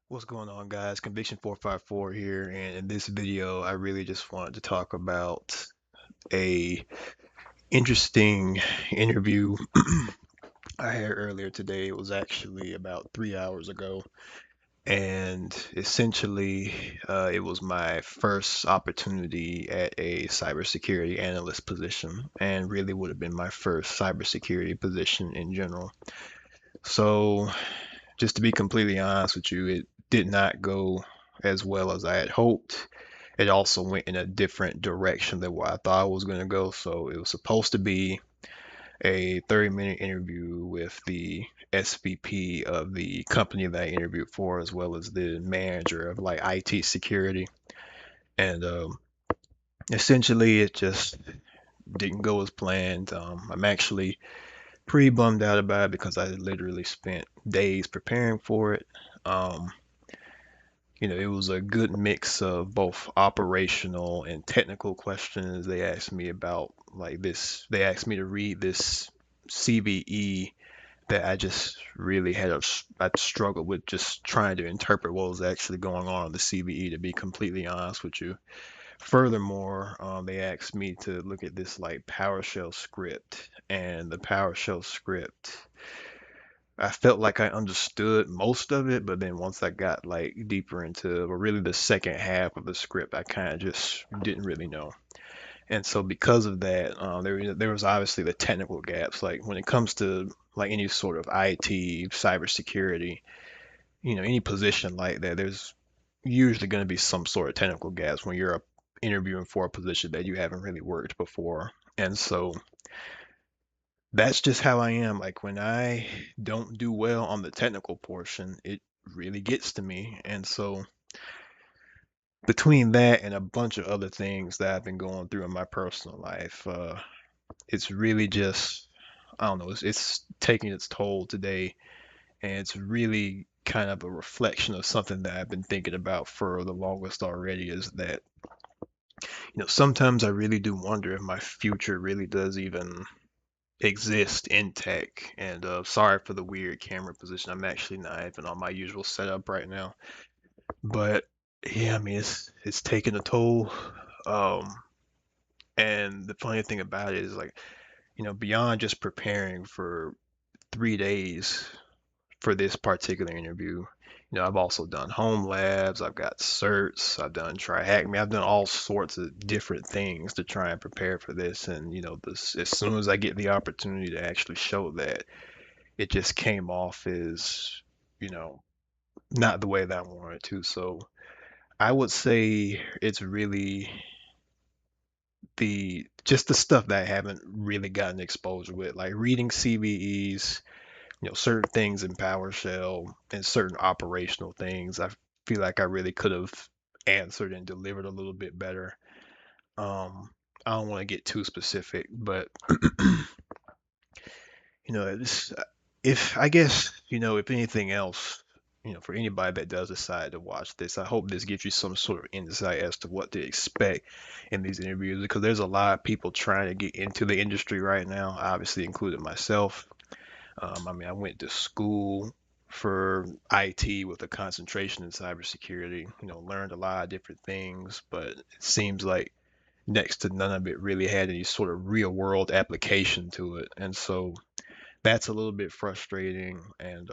What's going on, guys? Conviction 454 here, and in this video, I really just wanted to talk about a interesting interview I had earlier today. It was actually about 3 hours ago, and essentially, it was my first opportunity at a cybersecurity analyst position, and really would have been my first cybersecurity position in general. So, just to be completely honest with you, it did not go as well as I had hoped. It also went in a different direction than what I thought it was going to go. So it was supposed to be a 30-minute interview with the SVP of the company that I interviewed for, as well as the manager of like IT security. And essentially, it just didn't go as planned. I'm actually pretty bummed out about it because I literally spent days preparing for it. Um, it was a good mix of both operational and technical questions. They asked me about like this, they asked me to read this CVE that I just really I struggled with just trying to interpret what was actually going on in the CVE, to be completely honest with you. Furthermore, they asked me to look at this like PowerShell script, and the PowerShell script, I felt like I understood most of it, but then once I got like deeper into, or really the second half of the script, I kind of just didn't really know. And so because of that, there was obviously the technical gaps. Like when it comes to like any sort of IT, cybersecurity, any position like that, there's usually going to be some sort of technical gaps when you're interviewing for a position that you haven't really worked before. And so that's just how I am. Like when I don't do well on the technical portion, it really gets to me. And so between that and a bunch of other things that I've been going through in my personal life, it's really just, I don't know, it's taking its toll today. And it's really kind of a reflection of something that I've been thinking about for the longest already, is that, sometimes I really do wonder if my future really does even exist in tech. And sorry for the weird camera position. I'm actually not even on my usual setup right now. But yeah, I mean it's taking a toll. Um, and the funny thing about it is like, beyond just preparing for 3 days for this particular interview, I've also done home labs, I've got certs, I've done hack me, I've done all sorts of different things to try and prepare for this. And this, as soon as I get the opportunity to actually show that, it just came off as, you know, not the way that I wanted to. So I would say it's really the just the stuff that I haven't really gotten exposure with, like reading CVEs, certain things in PowerShell and certain operational things. I feel like I really could have answered and delivered a little bit better. Um, I don't want to get too specific, but it's, if I guess, if anything else, for anybody that does decide to watch this, I hope this gives you some sort of insight as to what to expect in these interviews, because there's a lot of people trying to get into the industry right now, obviously including myself. I mean, I went to school for IT with a concentration in cybersecurity, learned a lot of different things, but it seems like next to none of it really had any sort of real world application to it. And so that's a little bit frustrating. And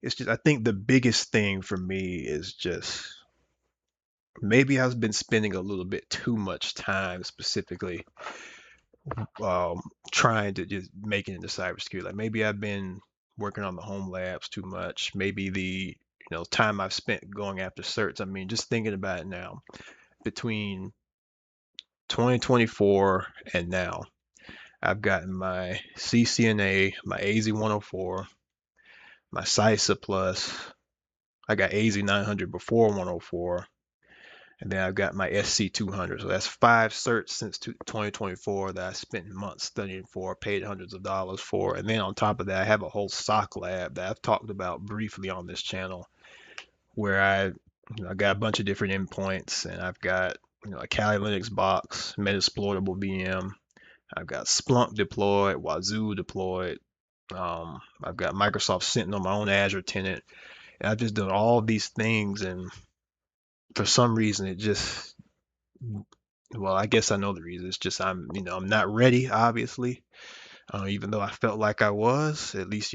it's just, I think the biggest thing for me is just maybe I've been spending a little bit too much time specifically um, trying to just make it into cybersecurity. Like maybe I've been working on the home labs too much. Maybe the time I've spent going after certs. I mean, just thinking about it now, between 2024 and now, I've gotten my CCNA, my AZ-104, my CISA Plus. I got AZ-900 before 104, and then I've got my SC 200. So that's 5 certs since 2024 that I spent months studying for, paid hundreds of dollars for. And then on top of that, I have a whole SOC lab that I've talked about briefly on this channel, where I got a bunch of different endpoints, and I've got a Kali Linux box, Metasploitable VM. I've got Splunk deployed, Wazoo deployed. I've got Microsoft Sentinel, my own Azure tenant, And I've just done all these things, and for some reason, it just, well, I guess I know the reason. It's just I'm not ready, obviously. Even though I felt like I was, at least,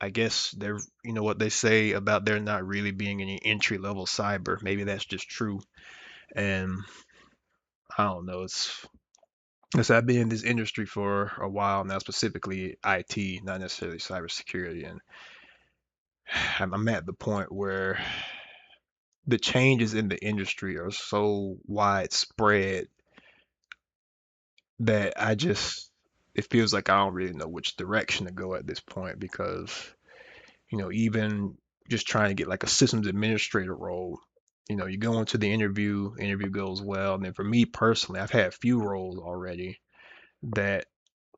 I guess they're, what they say about there not really being any entry level cyber. Maybe that's just true. And I don't know. It's I've been in this industry for a while now, specifically IT, not necessarily cybersecurity, and I'm at the point where the changes in the industry are so widespread that it feels like I don't really know which direction to go at this point because, even just trying to get like a systems administrator role, you go into the interview goes well, and then for me personally, I've had a few roles already that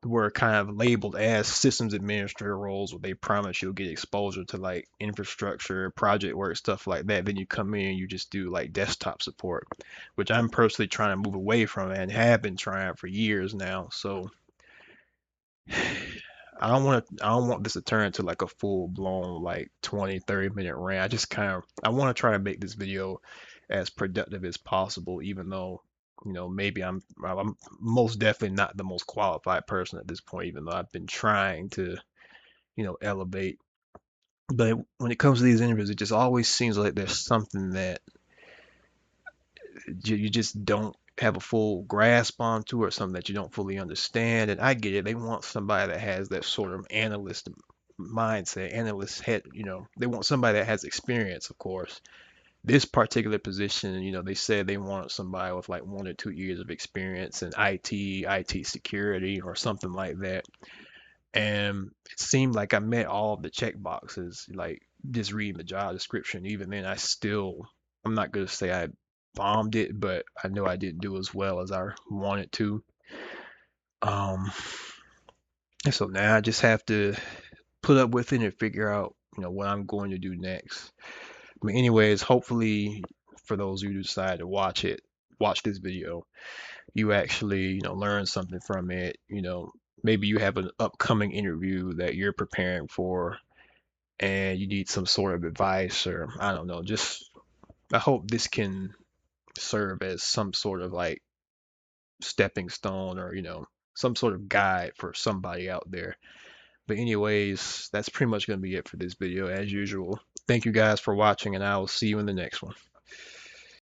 were kind of labeled as systems administrator roles where they promise you'll get exposure to like infrastructure, project work, stuff like that. Then you come in and you just do like desktop support, which I'm personally trying to move away from and have been trying for years now. So I don't want this to turn into like a full blown like 20, 30 minute rant. I want to try to make this video as productive as possible, even though, maybe I'm most definitely not the most qualified person at this point, even though I've been trying to, elevate. But when it comes to these interviews, it just always seems like there's something that you just don't have a full grasp onto, or something that you don't fully understand. And I get it. They want somebody that has that sort of analyst mindset, analyst head, they want somebody that has experience, of course. This particular position, they said they wanted somebody with like 1 or 2 years of experience in IT security, or something like that. And it seemed like I met all of the check boxes, like just reading the job description. Even then, I'm not going to say I bombed it, but I know I didn't do as well as I wanted to. Um, and so now I just have to put up with it and figure out, what I'm going to do next. But anyways, hopefully for those of you who decide to watch this video, you actually, learn something from it. Maybe you have an upcoming interview that you're preparing for and you need some sort of advice, or I don't know, just I hope this can serve as some sort of like stepping stone, or, some sort of guide for somebody out there. But anyways, that's pretty much going to be it for this video as usual. Thank you guys for watching, and I will see you in the next one.